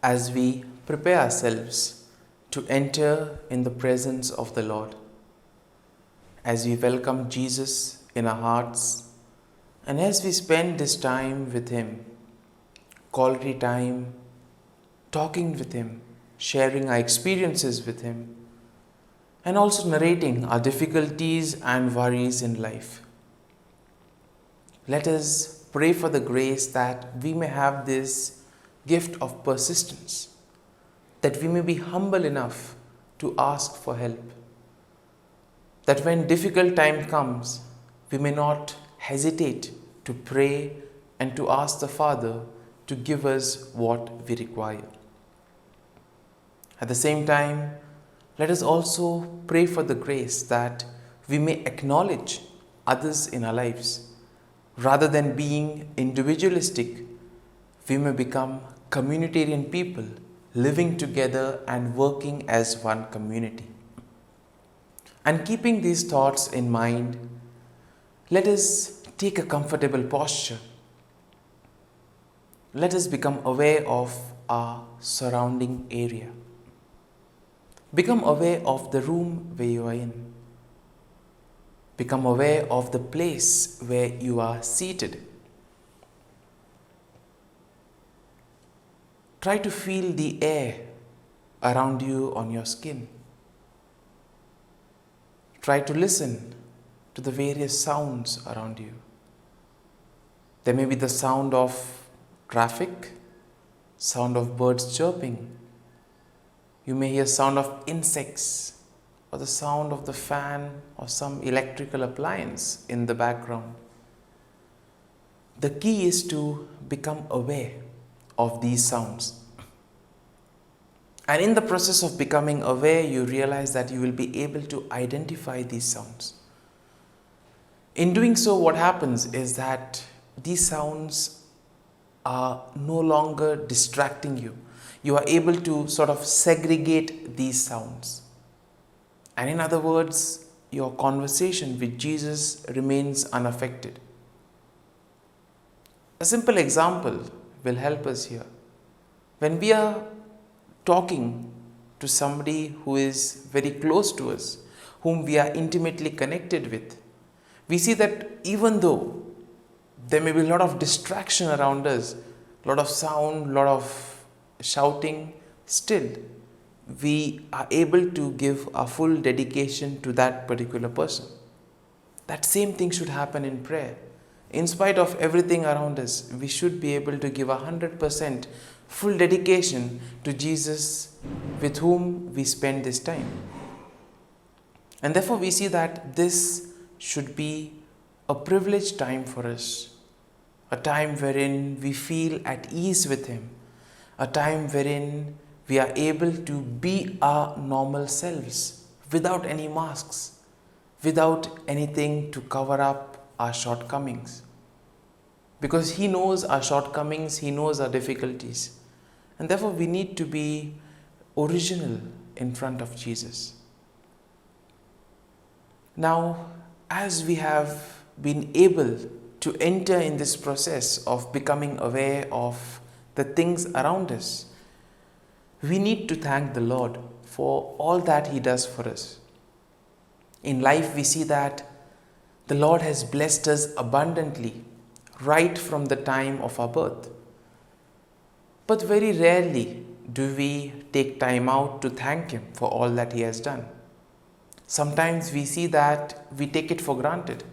as we prepare ourselves to enter in the presence of the Lord, as we welcome Jesus in our hearts, and as we spend this time with Him, quality time, talking with Him, sharing our experiences with Him, and also narrating our difficulties and worries in life. Let us pray for the grace that we may have this gift of persistence, that we may be humble enough to ask for help, that when difficult time comes, we may not hesitate to pray and to ask the Father to give us what we require. At the same time, let us also pray for the grace that we may acknowledge others in our lives. Rather than being individualistic, we may become communitarian people, living together and working as one community. And keeping these thoughts in mind, let us take a comfortable posture. Let us become aware of our surrounding area. Become aware of the room where you are in. Become aware of the place where you are seated. Try to feel the air around you on your skin. Try to listen to the various sounds around you. There may be the sound of traffic, sound of birds chirping. You may hear sound of insects or the sound of the fan or some electrical appliance in the background. The key is to become aware of these sounds. And in the process of becoming aware, you realize that you will be able to identify these sounds. In doing so, what happens is that these sounds are no longer distracting you. You are able to sort of segregate these sounds. And in other words, your conversation with Jesus remains unaffected. A simple example will help us here. When we are talking to somebody who is very close to us, whom we are intimately connected with, we see that even though there may be a lot of distraction around us, a lot of sound, a lot of shouting, still we are able to give our full dedication to that particular person. That same thing should happen in prayer. In spite of everything around us, we should be able to give 100% full dedication to Jesus with whom we spend this time. And therefore we see that this should be a privileged time for us, a time wherein we feel at ease with Him, a time wherein we are able to be our normal selves without any masks, without anything to cover up our shortcomings. Because He knows our shortcomings, He knows our difficulties. And therefore we need to be original in front of Jesus. Now, as we have been able to enter in this process of becoming aware of the things around us, we need to thank the Lord for all that He does for us. In life, we see that the Lord has blessed us abundantly right from the time of our birth. But very rarely do we take time out to thank Him for all that He has done. Sometimes we see that we take it for granted,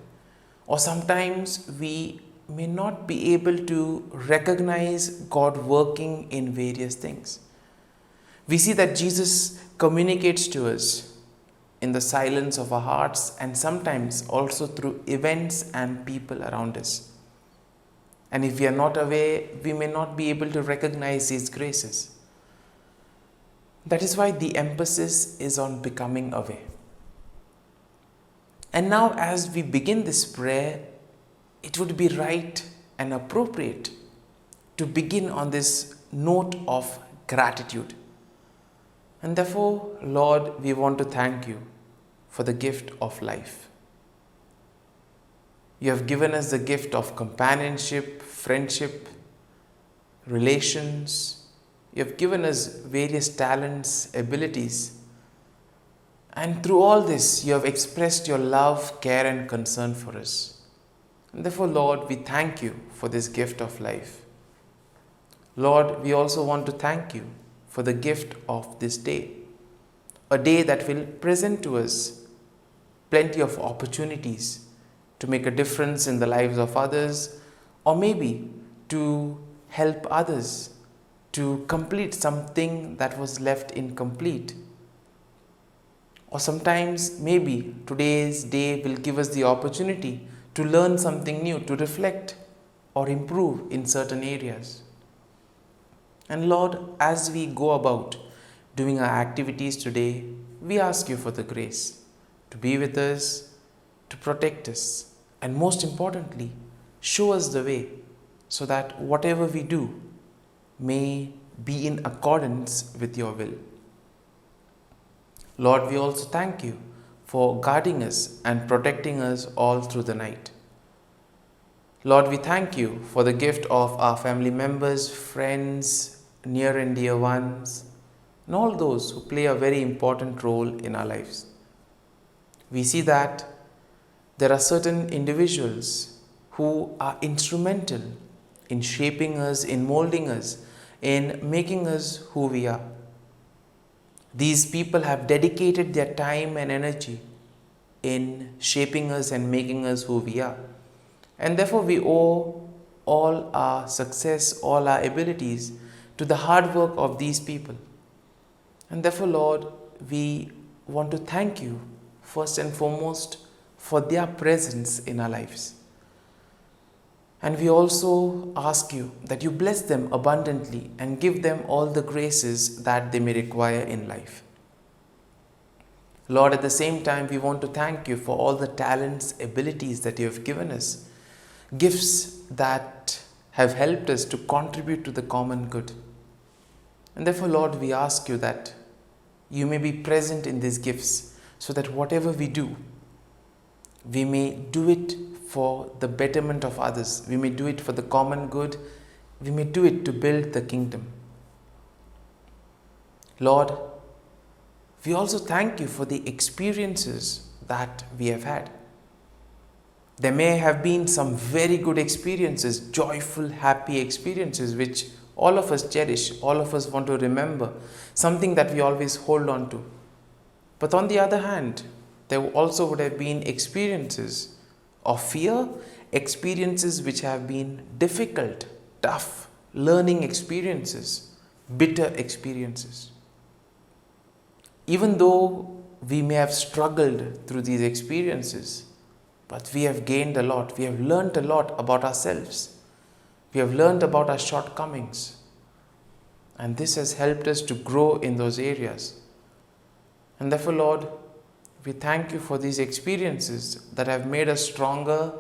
or sometimes we may not be able to recognize God working in various things. We see that Jesus communicates to us in the silence of our hearts and sometimes also through events and people around us. And if we are not aware, we may not be able to recognize these graces. That is why the emphasis is on becoming aware. And now as we begin this prayer, it would be right and appropriate to begin on this note of gratitude. And therefore, Lord, we want to thank You for the gift of life. You have given us the gift of companionship, friendship, relations. You have given us various talents, abilities. And through all this, you have expressed your love, care, and concern for us. And therefore, Lord, we thank you for this gift of life. Lord, we also want to thank you for the gift of this day, a day that will present to us plenty of opportunities to make a difference in the lives of others, or maybe to help others to complete something that was left incomplete. Or sometimes maybe today's day will give us the opportunity to learn something new, to reflect or improve in certain areas. And Lord, as we go about doing our activities today, we ask you for the grace to be with us, to protect us, and most importantly, show us the way so that whatever we do may be in accordance with your will. Lord, we also thank you for guarding us and protecting us all through the night. Lord, we thank you for the gift of our family members, friends, near and dear ones, and all those who play a very important role in our lives. We see that there are certain individuals who are instrumental in shaping us, in molding us, in making us who we are. These people have dedicated their time and energy in shaping us and making us who we are. And therefore we owe all our success, all our abilities to the hard work of these people. And therefore, Lord, we want to thank you first and foremost for their presence in our lives. And we also ask you that you bless them abundantly and give them all the graces that they may require in life. Lord, at the same time, we want to thank you for all the talents, abilities that you have given us, gifts that have helped us to contribute to the common good. And therefore, Lord, we ask you that you may be present in these gifts so that whatever we do, we may do it for the betterment of others. We may do it for the common good. We may do it to build the kingdom. Lord, we also thank you for the experiences that we have had. There may have been some very good experiences, joyful, happy experiences, which all of us cherish, all of us want to remember, something that we always hold on to. But on the other hand, there also would have been experiences of fear, experiences which have been difficult, tough, learning experiences, bitter experiences. Even though we may have struggled through these experiences, but we have gained a lot. We have learned a lot about ourselves. We have learned about our shortcomings. And this has helped us to grow in those areas. And therefore, Lord, we thank you for these experiences that have made us stronger,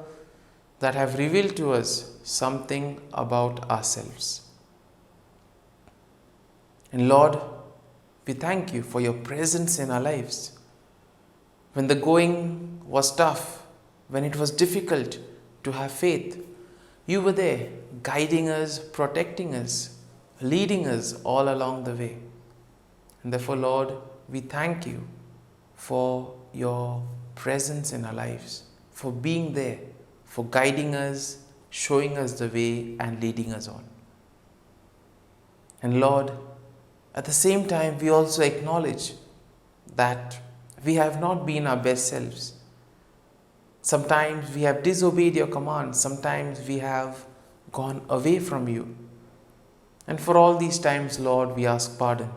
that have revealed to us something about ourselves. And Lord, we thank you for your presence in our lives. When the going was tough, when it was difficult to have faith, you were there, guiding us, protecting us, leading us all along the way. And therefore, Lord, we thank you for your presence in our lives, for being there, for guiding us, showing us the way and leading us on. And Lord, at the same time, we also acknowledge that we have not been our best selves. Sometimes we have disobeyed your commands. Sometimes we have gone away from you. And for all these times, Lord, we ask pardon.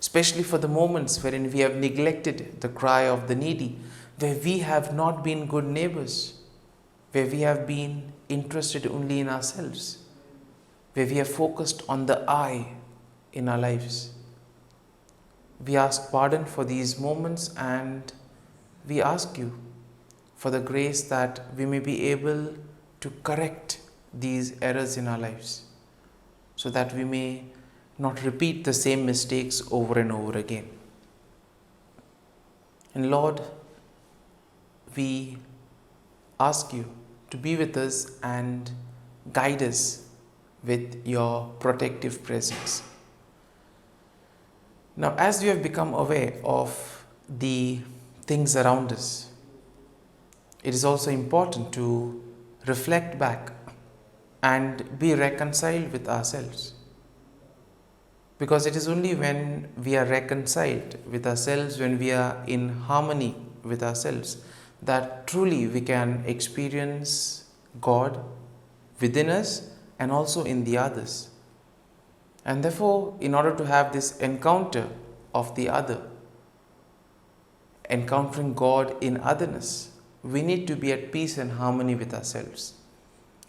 Especially for the moments wherein we have neglected the cry of the needy, where we have not been good neighbors, where we have been interested only in ourselves, where we have focused on the I in our lives. We ask pardon for these moments, and we ask you for the grace that we may be able to correct these errors in our lives, so that we may not repeat the same mistakes over and over again. And Lord, we ask you to be with us and guide us with your protective presence. Now, as we have become aware of the things around us, it is also important to reflect back and be reconciled with ourselves. Because it is only when we are reconciled with ourselves, when we are in harmony with ourselves, that truly we can experience God within us and also in the others. And therefore, in order to have this encounter of the other, encountering God in otherness, we need to be at peace and harmony with ourselves.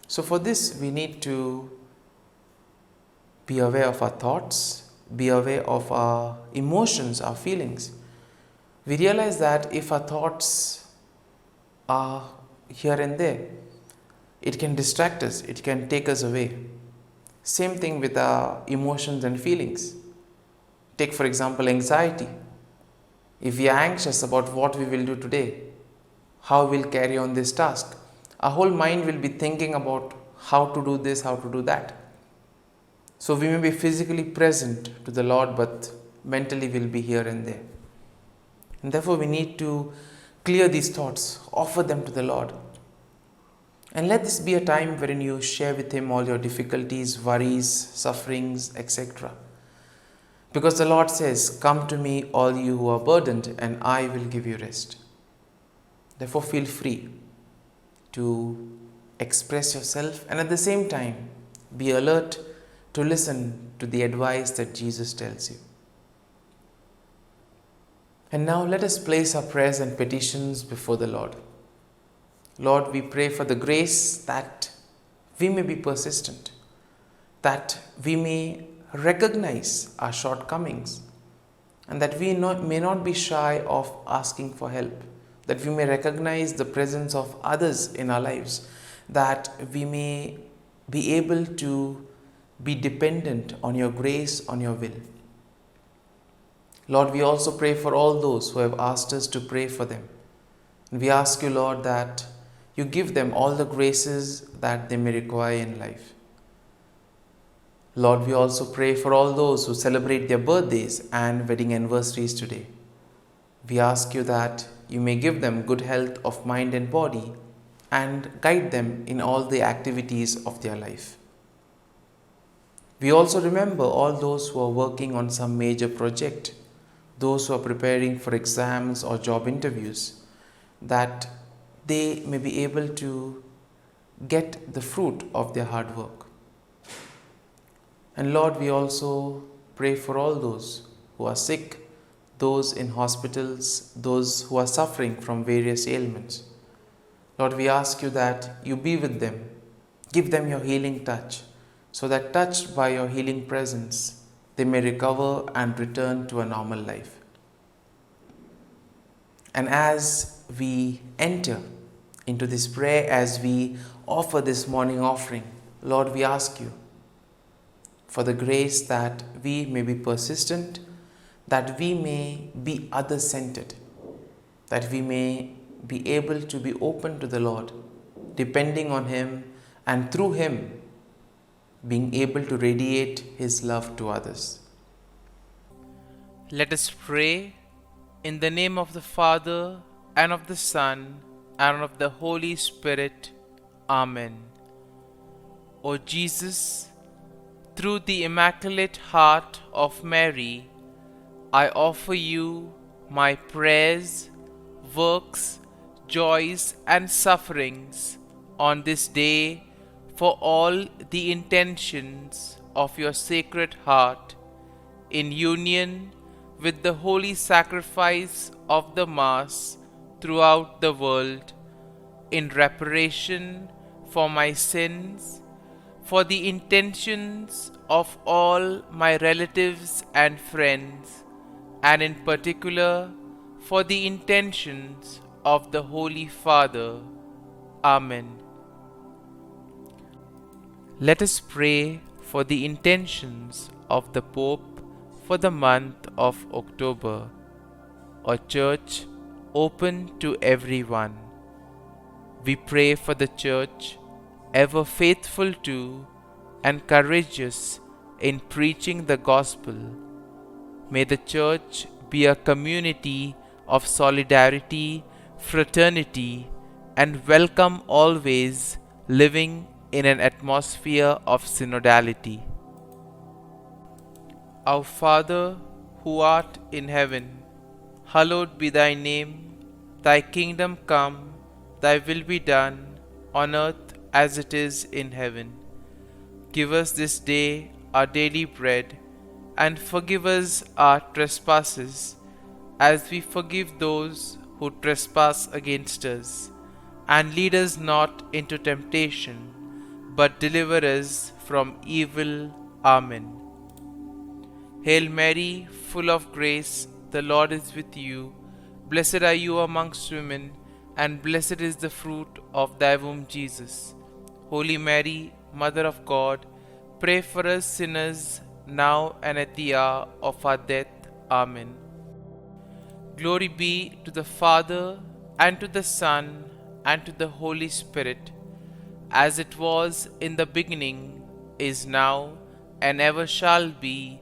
So for this, we need to be aware of our thoughts, be aware of our emotions, our feelings. We realize that if our thoughts are here and there, it can distract us, it can take us away. Same thing with our emotions and feelings. Take, for example, anxiety. If we are anxious about what we will do today, how we will carry on this task, our whole mind will be thinking about how to do this, how to do that. So we may be physically present to the Lord, but mentally we'll be here and there. And therefore we need to clear these thoughts, offer them to the Lord. And let this be a time wherein you share with Him all your difficulties, worries, sufferings, etc. Because the Lord says, "Come to me, all you who are burdened, and I will give you rest." Therefore feel free to express yourself and at the same time be alert to listen to the advice that Jesus tells you. And now let us place our prayers and petitions before the Lord. Lord, we pray for the grace that we may be persistent, that we may recognize our shortcomings, and that we may not be shy of asking for help, that we may recognize the presence of others in our lives, that we may be able to be dependent on your grace, on your will. Lord, we also pray for all those who have asked us to pray for them. And we ask you, Lord, that you give them all the graces that they may require in life. Lord, we also pray for all those who celebrate their birthdays and wedding anniversaries today. We ask you that you may give them good health of mind and body and guide them in all the activities of their life. We also remember all those who are working on some major project, those who are preparing for exams or job interviews, that they may be able to get the fruit of their hard work. And Lord, we also pray for all those who are sick, those in hospitals, those who are suffering from various ailments. Lord, we ask you that you be with them, give them your healing touch, so that touched by your healing presence, they may recover and return to a normal life. And as we enter into this prayer, as we offer this morning offering, Lord, we ask you for the grace that we may be persistent, that we may be other-centered, that we may be able to be open to the Lord, depending on Him, and through Him being able to radiate His love to others. Let us pray in the name of the Father, and of the Son, and of the Holy Spirit. Amen. O Jesus, through the Immaculate Heart of Mary, I offer you my prayers, works, joys, and sufferings on this day for all the intentions of your Sacred Heart, in union with the holy sacrifice of the Mass throughout the world, in reparation for my sins, for the intentions of all my relatives and friends, and in particular for the intentions of the Holy Father. Amen. Let us pray for the intentions of the Pope for the month of October, a church open to everyone. We pray for the church, ever faithful to and courageous in preaching the gospel, May the Church be a community of solidarity, fraternity, and welcome, always living in an atmosphere of synodality. Our Father, who art in heaven, hallowed be thy name. Thy kingdom come, thy will be done, on earth as it is in heaven. Give us this day our daily bread, and forgive us our trespasses, as we forgive those who trespass against us. And lead us not into temptation, but deliver us from evil. Amen. Hail Mary, full of grace, the Lord is with you. Blessed are you amongst women, and blessed is the fruit of thy womb, Jesus. Holy Mary, Mother of God, pray for us sinners, now and at the hour of our death. Amen. Glory be to the Father, and to the Son, and to the Holy Spirit, as it was in the beginning, is now, and ever shall be,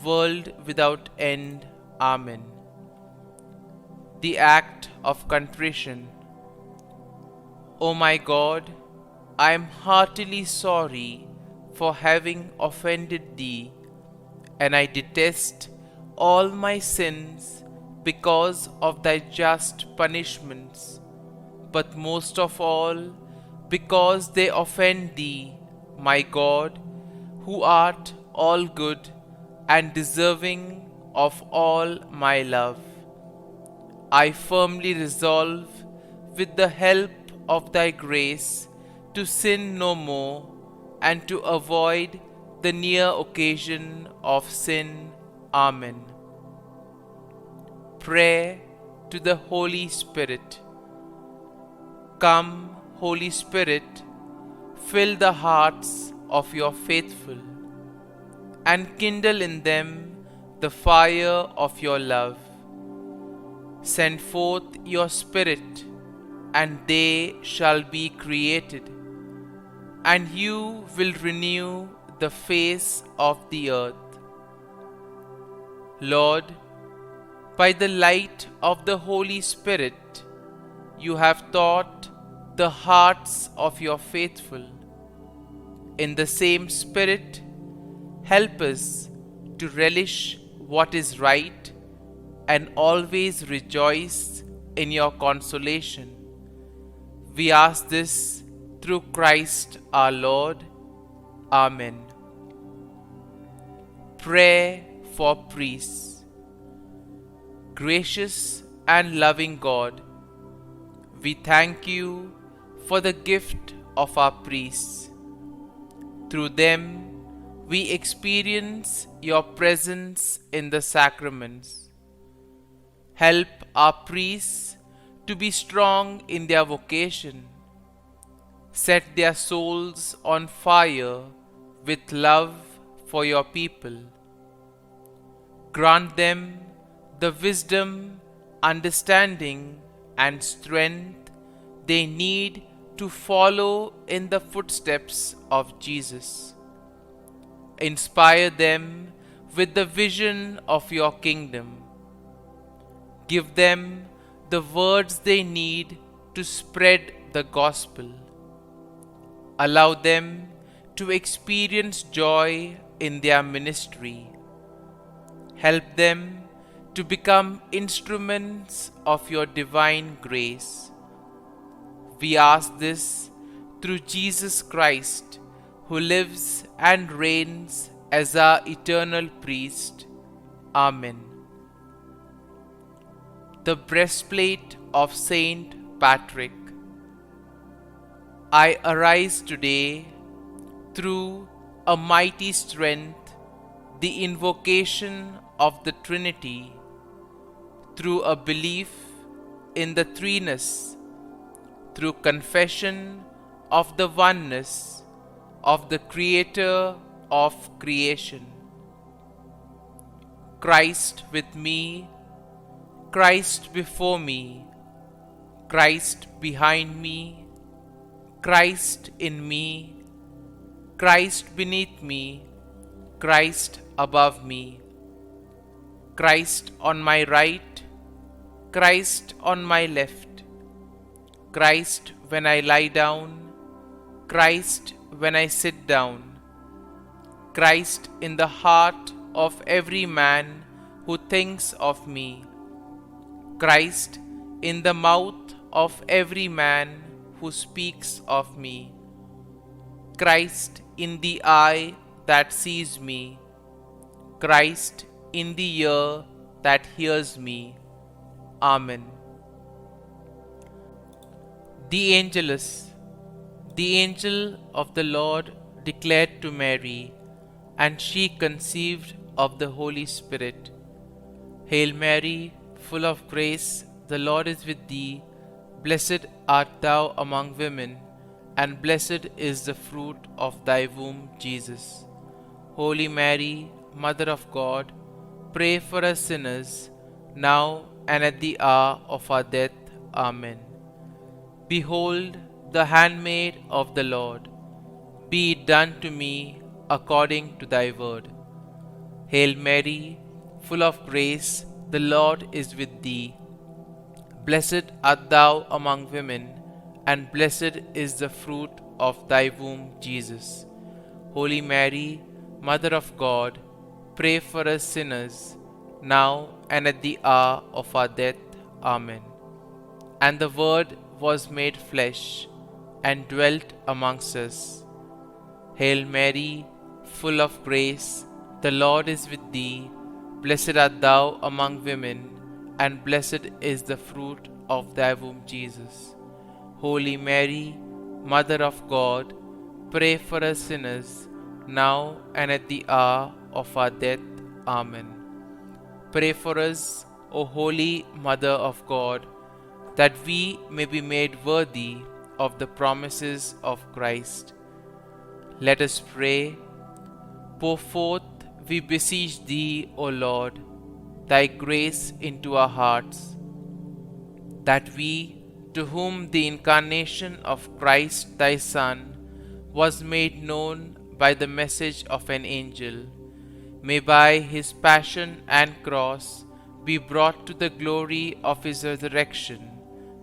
world without end. Amen. The Act of Contrition. O my God, I am heartily sorry for having offended Thee, and I detest all my sins because of Thy just punishments, but most of all because they offend Thee, my God, who art all good and deserving of all my love. I firmly resolve, with the help of Thy grace, to sin no more, and to avoid the near occasion of sin. Amen. Prayer to the Holy Spirit. Come, Holy Spirit, fill the hearts of your faithful, and kindle in them the fire of your love. Send forth your Spirit, and they shall be created, and you will renew the face of the earth. Lord, by the light of the Holy Spirit, you have taught the hearts of your faithful. In the same Spirit, help us to relish what is right and always rejoice in your consolation. We ask this through Christ our Lord. Amen. Prayer for priests. Gracious and loving God, we thank you for the gift of our priests. Through them, we experience your presence in the sacraments. Help our priests to be strong in their vocation. Set their souls on fire with love for your people. Grant them the wisdom, understanding, and strength they need to follow in the footsteps of Jesus. Inspire them with the vision of your kingdom. Give them the words they need to spread the gospel. Allow them to experience joy in their ministry. Help them to become instruments of your divine grace. We ask this through Jesus Christ, who lives and reigns as our eternal priest. Amen. The breastplate of Saint Patrick. I arise today through a mighty strength, the invocation of the Trinity, through a belief in the threeness, through confession of the oneness of the Creator of creation. Christ with me, Christ before me, Christ behind me, Christ in me, Christ beneath me, Christ above me. Christ on my right, Christ on my left, Christ when I lie down, Christ when I sit down, Christ in the heart of every man who thinks of me, Christ in the mouth of every man who speaks of me, Christ in the eye that sees me, Christ in the ear that hears me. Amen. The Angelus. The angel of the Lord declared to Mary, and she conceived of the Holy Spirit. Hail Mary, full of grace, the Lord is with thee. Blessed art thou among women, and blessed is the fruit of thy womb, Jesus. Holy Mary, Mother of God, pray for us sinners, now and at the hour of our death. Amen. Behold, the handmaid of the Lord. Be it done to me according to thy word. Hail Mary, full of grace, the Lord is with thee. Blessed art thou among women, and blessed is the fruit of thy womb, Jesus. Holy Mary, Mother of God, pray for us sinners, now and at the hour of our death. Amen. And the Word was made flesh, and dwelt amongst us. Hail Mary, full of grace, the Lord is with thee. Blessed art thou among women, and blessed is the fruit of thy womb, Jesus. Holy Mary, Mother of God, pray for us sinners, now and at the hour of our death. Amen. Pray for us, O Holy Mother of God, that we may be made worthy of the promises of Christ. Let us pray. Pour forth, we beseech thee, O Lord, thy grace into our hearts, that we, to whom the incarnation of Christ thy Son was made known by the message of an angel, may by his passion and cross be brought to the glory of his resurrection,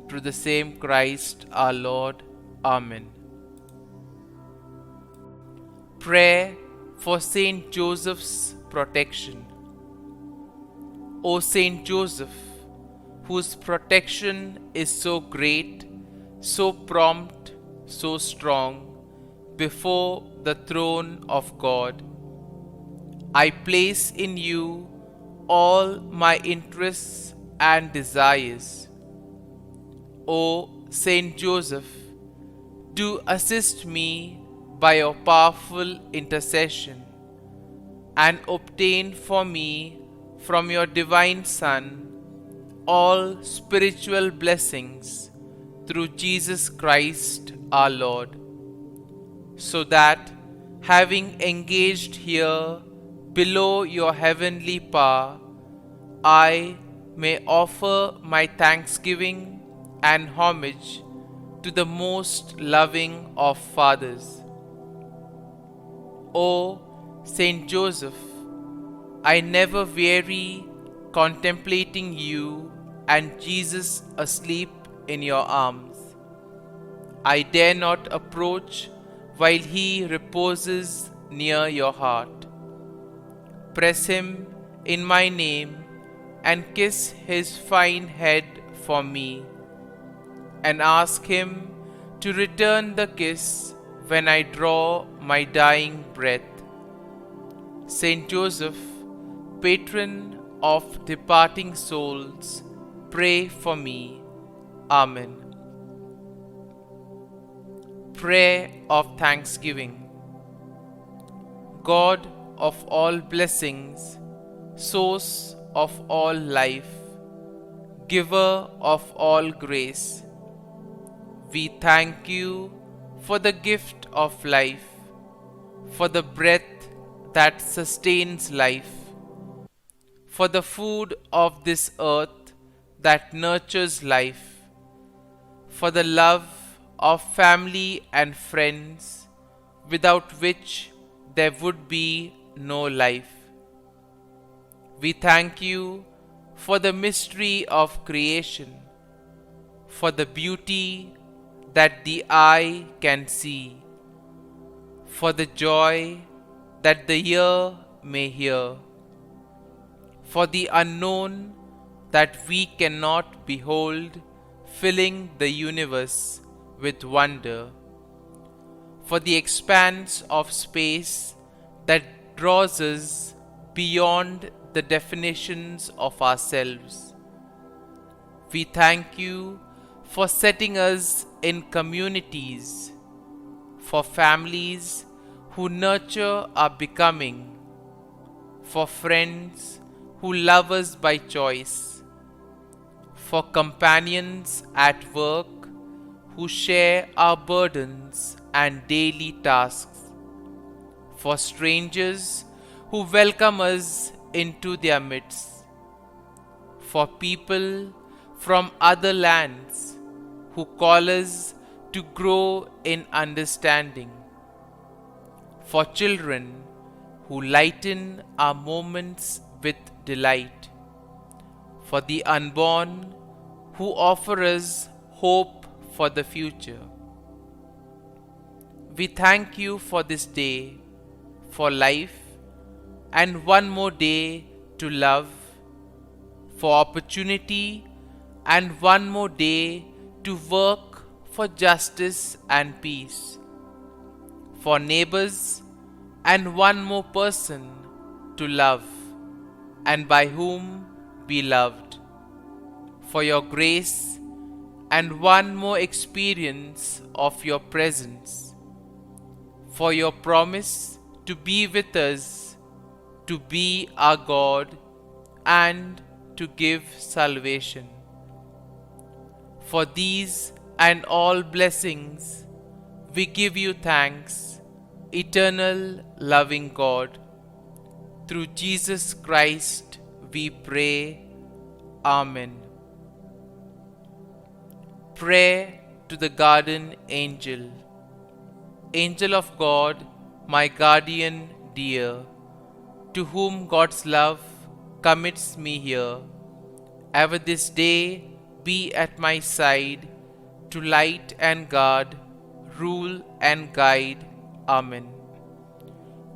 through the same Christ our Lord. Amen. Prayer for Saint Joseph's protection. O Saint Joseph, whose protection is so great, so prompt, so strong, before the throne of God, I place in you all my interests and desires. O Saint Joseph, do assist me by your powerful intercession, and obtain for me from your divine Son all spiritual blessings through Jesus Christ our Lord, so that, having engaged here below your heavenly power, I may offer my thanksgiving and homage to the most loving of fathers. O Saint Joseph, I never weary contemplating you and Jesus asleep in your arms. I dare not approach while he reposes near your heart. Press him in my name and kiss his fine head for me, and ask him to return the kiss when I draw my dying breath. Saint Joseph, patron of departing souls, pray for me. Amen. Prayer of Thanksgiving. God of all blessings, source of all life, giver of all grace, we thank you for the gift of life, for the breath that sustains life, for the food of this earth that nurtures life, for the love of family and friends, without which there would be no life. We thank you for the mystery of creation, for the beauty that the eye can see, for the joy that the ear may hear, for the unknown that we cannot behold, filling the universe with wonder, for the expanse of space that draws us beyond the definitions of ourselves. We thank you for setting us in communities, for families who nurture our becoming, for friends who love us by choice, for companions at work who share our burdens and daily tasks, for strangers who welcome us into their midst, for people from other lands who call us to grow in understanding, for children who lighten our moments with delight, for the unborn who offer us hope for the future. We thank you for this day, for life, and one more day to love, for opportunity, and one more day to work for justice and peace, for neighbors, and one more person to love, and by whom be loved, for your grace, and one more experience of your presence, for your promise to be with us, to be our God, and to give salvation. For these and all blessings, we give you thanks, eternal loving God. Through Jesus Christ we pray. Amen. Prayer to the Guardian Angel. Angel of God, my guardian dear, to whom God's love commits me here, ever this day be at my side, to light and guard, rule and guide. Amen.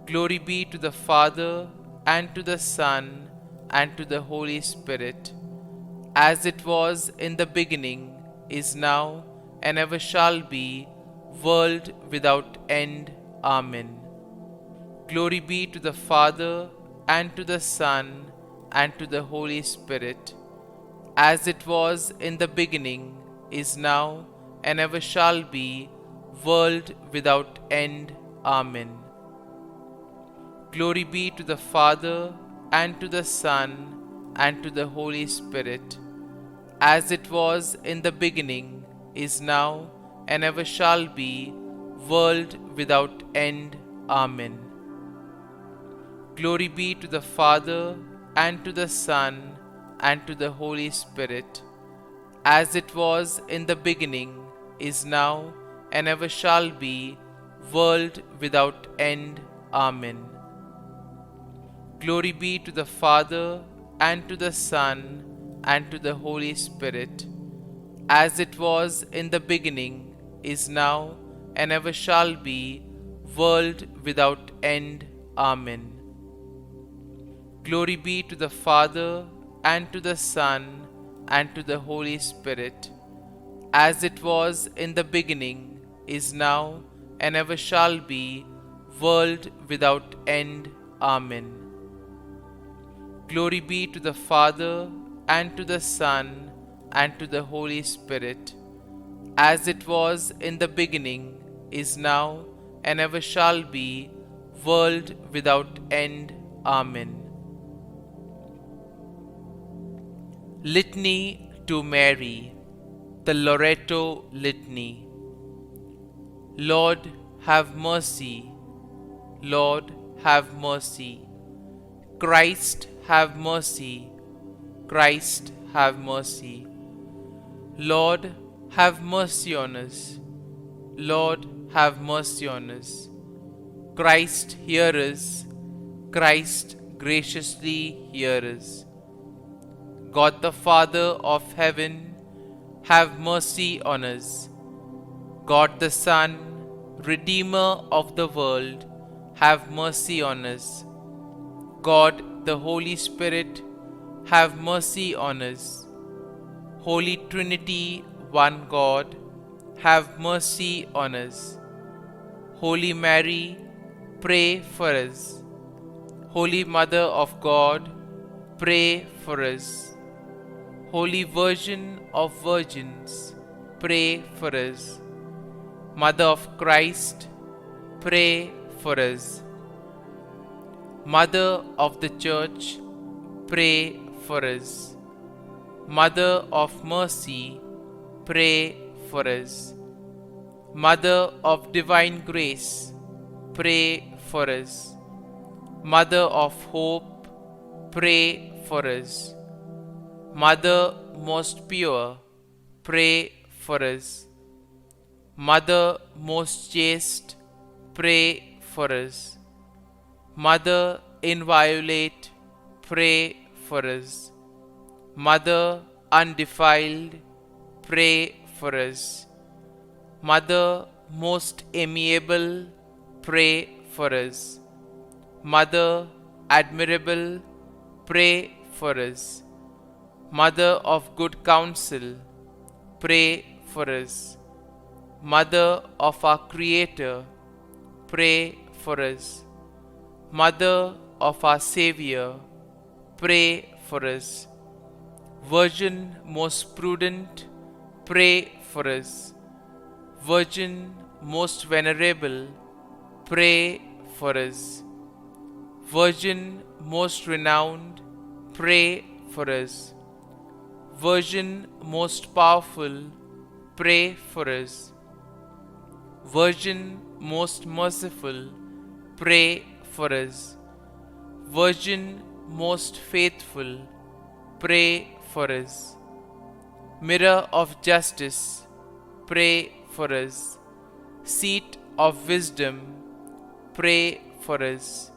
Glory be to the Father, and to the Son, and to the Holy Spirit, as it was in the beginning, is now, and ever shall be, world without end. Amen. Glory be to the Father, and to the Son, and to the Holy Spirit, as it was in the beginning, is now, and ever shall be, world without end. Amen. Glory be to the Father, and to the Son, and to the Holy Spirit, as it was in the beginning, is now, and ever shall be, world without end. Amen. Glory be to the Father, and to the Son, and to the Holy Spirit, as it was in the beginning, is now, and ever shall be, world without end. Amen. Glory be to the Father, and to the Son, and to the Holy Spirit, as it was in the beginning, is now, and ever shall be, world without end. Amen. Glory be to the Father, and to the Son, and to the Holy Spirit, as it was in the beginning, is now, and ever shall be, world without end. Amen. Glory be to the Father, and to the Son, and to the Holy Spirit, as it was in the beginning, is now, and ever shall be, world without end. Amen. Litany to Mary, the Loreto Litany. Lord, have mercy. Lord, have mercy. Christ, have mercy. Christ, have mercy. Lord, have mercy on us. Lord, have mercy on us. Christ, hear us. Christ, graciously hear us. God the Father of heaven, have mercy on us. God the Son, Redeemer of the world, have mercy on us. God the Holy Spirit, have mercy on us. Holy Trinity, one God, have mercy on us. Holy Mary, pray for us. Holy Mother of God, pray for us. Holy Virgin of Virgins, pray for us. Mother of Christ, pray for us. Mother of the Church, pray for us. Mother of Mercy, pray for us. Mother of Divine Grace, pray for us. Mother of Hope, pray for us. Mother most pure, pray for us. Mother most chaste, pray for us. Mother inviolate, pray for us. Mother undefiled, pray for us. Mother most amiable, pray for us. Mother admirable, pray for us. Mother of good counsel, pray for us. Mother of our Creator, pray for us. Mother of our Savior, pray for us. Virgin most prudent, pray for us. Virgin most venerable, pray for us. Virgin most renowned, pray for us. Virgin most powerful, pray for us. Virgin most merciful, pray for us. Virgin most faithful, pray for us. Mirror of justice, pray for us. Seat of wisdom, pray for us.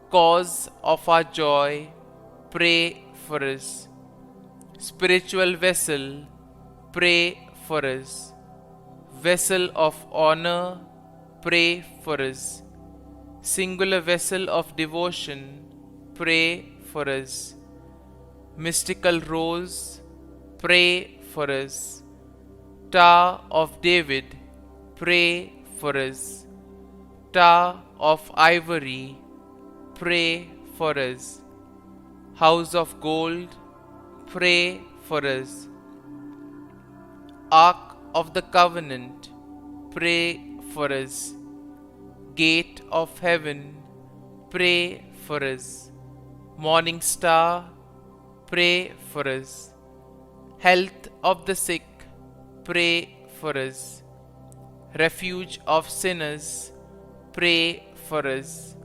Cause of our joy, pray for us. Spiritual vessel, pray for us. Vessel of honor, pray for us. Singular vessel of devotion, pray for us. Mystical rose, pray for us. Tower of David, pray for us. Tower of ivory, pray for us. House of gold, pray for us. Ark of the Covenant, pray for us. Gate of heaven, pray for us. Morning star, pray for us. Health of the sick, pray for us. Refuge of sinners, pray for us.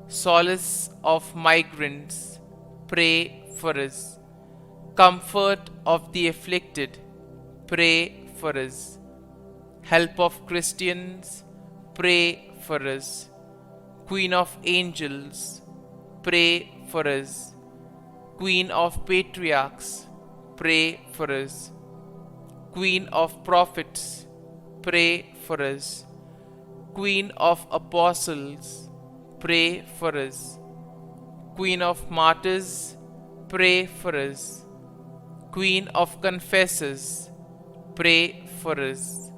Solace of migrants, pray for us. Comfort of the afflicted, pray for us. Help of Christians, pray for us. Queen of angels, pray for us. Queen of patriarchs, pray for us. Queen of prophets, pray for us. Queen of apostles, pray for us. Queen of martyrs, pray for us. Queen of confessors, pray for us.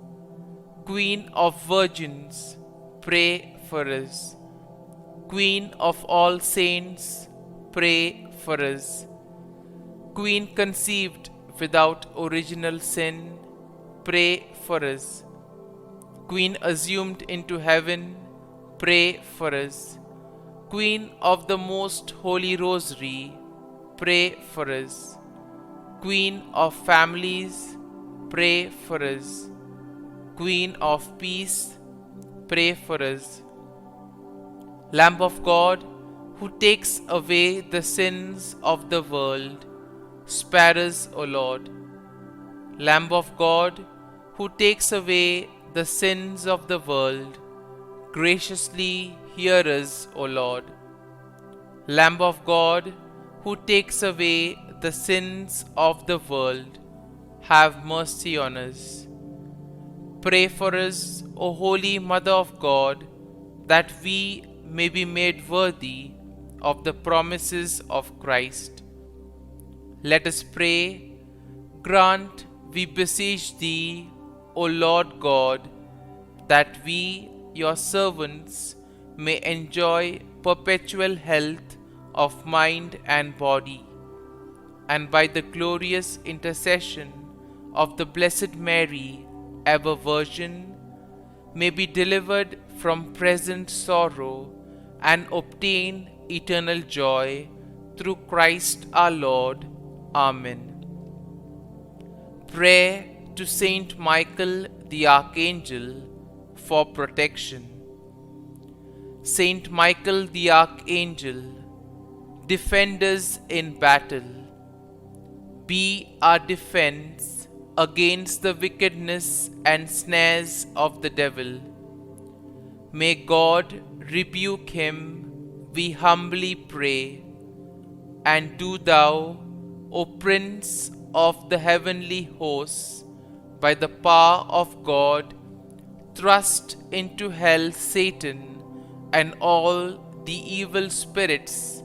Queen of virgins, pray for us. Queen of all saints, pray for us. Queen conceived without original sin, pray for us. Queen assumed into heaven, pray for us. Queen of the Most Holy Rosary, pray for us. Queen of families, pray for us. Queen of peace, pray for us. Lamb of God, who takes away the sins of the world, spare us, O Lord. Lamb of God, who takes away the sins of the world, graciously hear us, O Lord. Lamb of God, who takes away the sins of the world, have mercy on us. Pray for us, O Holy Mother of God, that we may be made worthy of the promises of Christ. Let us pray. Grant, we beseech Thee, O Lord God, that we, Your servants, may enjoy perpetual health of mind and body, and by the glorious intercession of the Blessed Mary, ever Virgin, may be delivered from present sorrow and obtain eternal joy through Christ our Lord. Amen. Prayer to Saint Michael the Archangel for protection. Saint Michael the Archangel, defend us in battle. Be our defense against the wickedness and snares of the devil. May God rebuke him, we humbly pray. And do Thou, O Prince of the heavenly hosts, by the power of God, thrust into hell Satan and all the evil spirits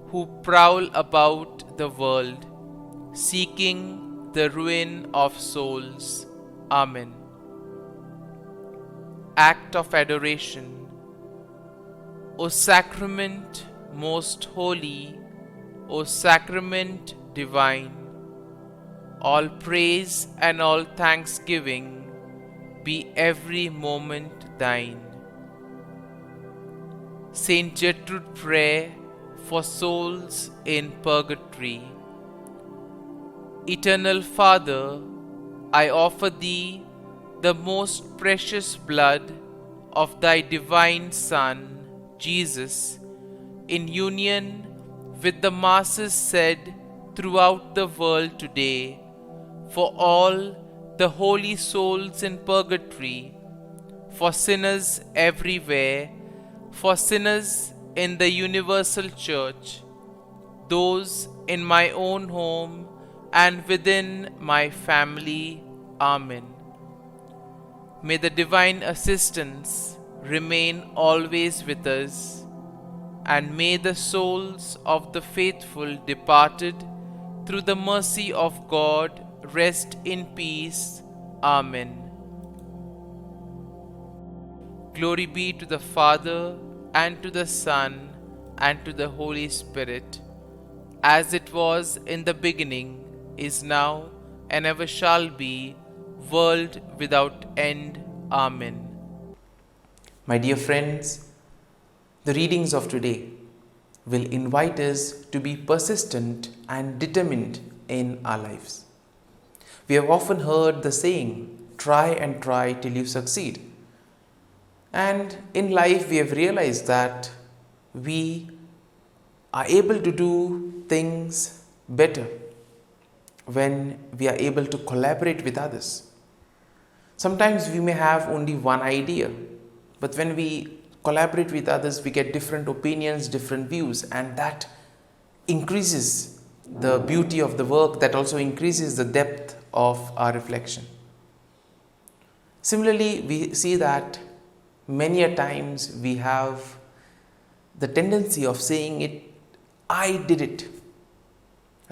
who prowl about the world, seeking the ruin of souls. Amen. Act of Adoration. O Sacrament most holy, O Sacrament divine, all praise and all thanksgiving be every moment Thine. Saint Gertrude Prayer for souls in purgatory. Eternal Father, I offer Thee the most precious blood of Thy divine Son, Jesus, in union with the masses said throughout the world today, for all the holy souls in purgatory, for sinners everywhere, for sinners in the universal church, those in my own home and within my family. Amen. May the divine assistance remain always with us, and may the souls of the faithful departed through the mercy of God rest in peace. Amen. Glory be to the Father, and to the Son, and to the Holy Spirit, as it was in the beginning, is now, and ever shall be, world without end. Amen. My dear friends, the readings of today will invite us to be persistent and determined in our lives. We have often heard the saying, try and try till you succeed. And in life we have realized that we are able to do things better when we are able to collaborate with others. Sometimes we may have only one idea, but when we collaborate with others, we get different opinions, different views, and that increases the beauty of the work, that also increases the depth of our reflection. Similarly, we see that many a times we have the tendency of saying it, I did it,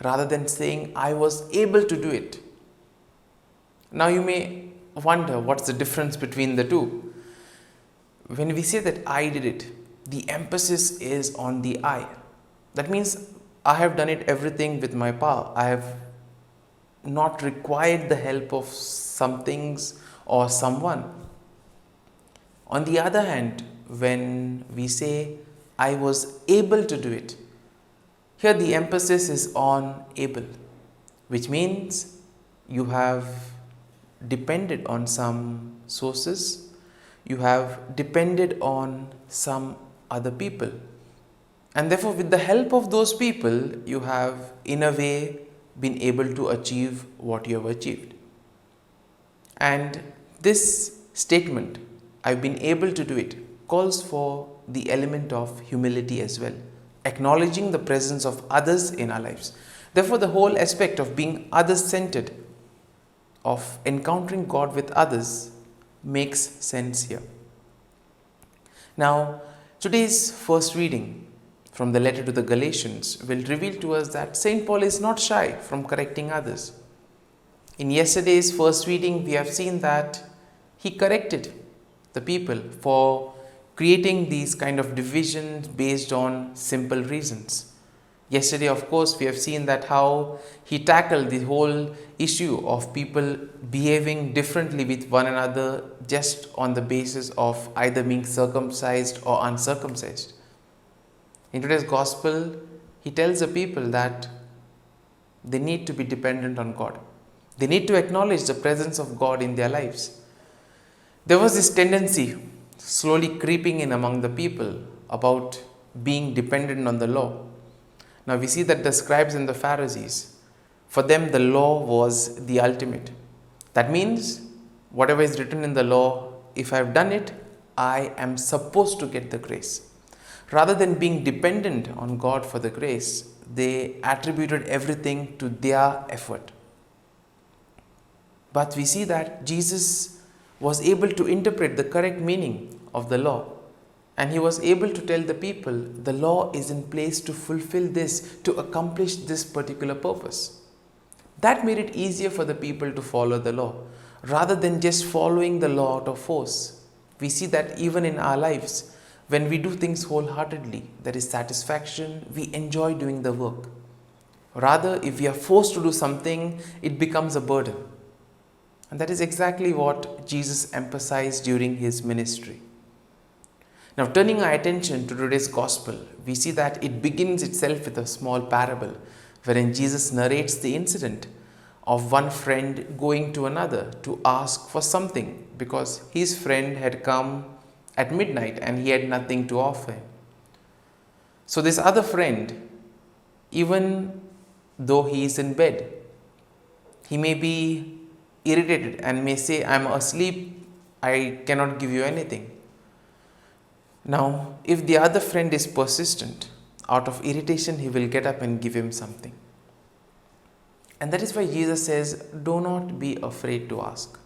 rather than saying I was able to do it. Now you may wonder what's the difference between the two. When we say that I did it, the emphasis is on the I. That means I have done it everything with my power. I have not required the help of some things or someone. On the other hand, when we say I was able to do it, here the emphasis is on able, which means you have depended on some sources, you have depended on some other people, and therefore with the help of those people you have in a way been able to achieve what you have achieved. And this statement, I've been able to do it, calls for the element of humility as well, acknowledging the presence of others in our lives. Therefore, the whole aspect of being others-centered, of encountering God with others, makes sense here. Now, today's first reading from the letter to the Galatians will reveal to us that St. Paul is not shy from correcting others. In yesterday's first reading, we have seen that he corrected the people for creating these kind of divisions based on simple reasons. Yesterday, of course, we have seen that how he tackled the whole issue of people behaving differently with one another just on the basis of either being circumcised or uncircumcised. In today's gospel, he tells the people that they need to be dependent on God. They need to acknowledge the presence of God in their lives. There was this tendency slowly creeping in among the people about being dependent on the law. Now we see that the scribes and the Pharisees, for them the law was the ultimate. That means whatever is written in the law, if I have done it, I am supposed to get the grace. Rather than being dependent on God for the grace, they attributed everything to their effort. But we see that Jesus was able to interpret the correct meaning of the law. And he was able to tell the people, the law is in place to fulfill this, to accomplish this particular purpose. That made it easier for the people to follow the law, rather than just following the law out of force. We see that even in our lives, when we do things wholeheartedly, there is satisfaction, we enjoy doing the work. Rather, if we are forced to do something, it becomes a burden. And that is exactly what Jesus emphasized during his ministry. Now, turning our attention to today's gospel, we see that it begins itself with a small parable, wherein Jesus narrates the incident of one friend going to another to ask for something because his friend had come at midnight and he had nothing to offer him. So this other friend, even though he is in bed, he may be irritated and may say, I am asleep, I cannot give you anything. Now, if the other friend is persistent, out of irritation, he will get up and give him something. And that is why Jesus says, do not be afraid to ask.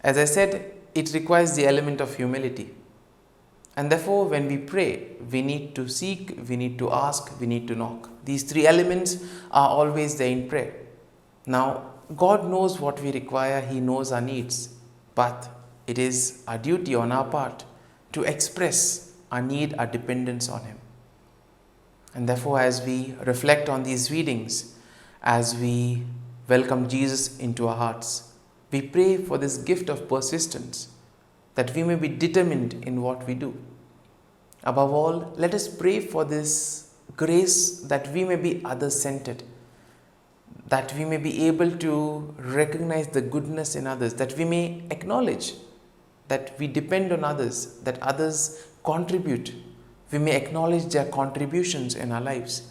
As I said, it requires the element of humility. And therefore, when we pray, we need to seek, we need to ask, we need to knock. These three elements are always there in prayer. Now, God knows what we require, he knows our needs. But it is our duty on our part to express our need, our dependence on him. And therefore, as we reflect on these readings, as we welcome Jesus into our hearts, we pray for this gift of persistence, that we may be determined in what we do. Above all, let us pray for this grace that we may be others-centered, that we may be able to recognize the goodness in others, that we may acknowledge that we depend on others, that others contribute. We may acknowledge their contributions in our lives.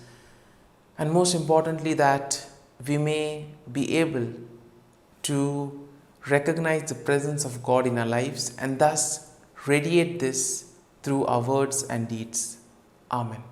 And most importantly, that we may be able to recognize the presence of God in our lives and thus radiate this through our words and deeds. Amen.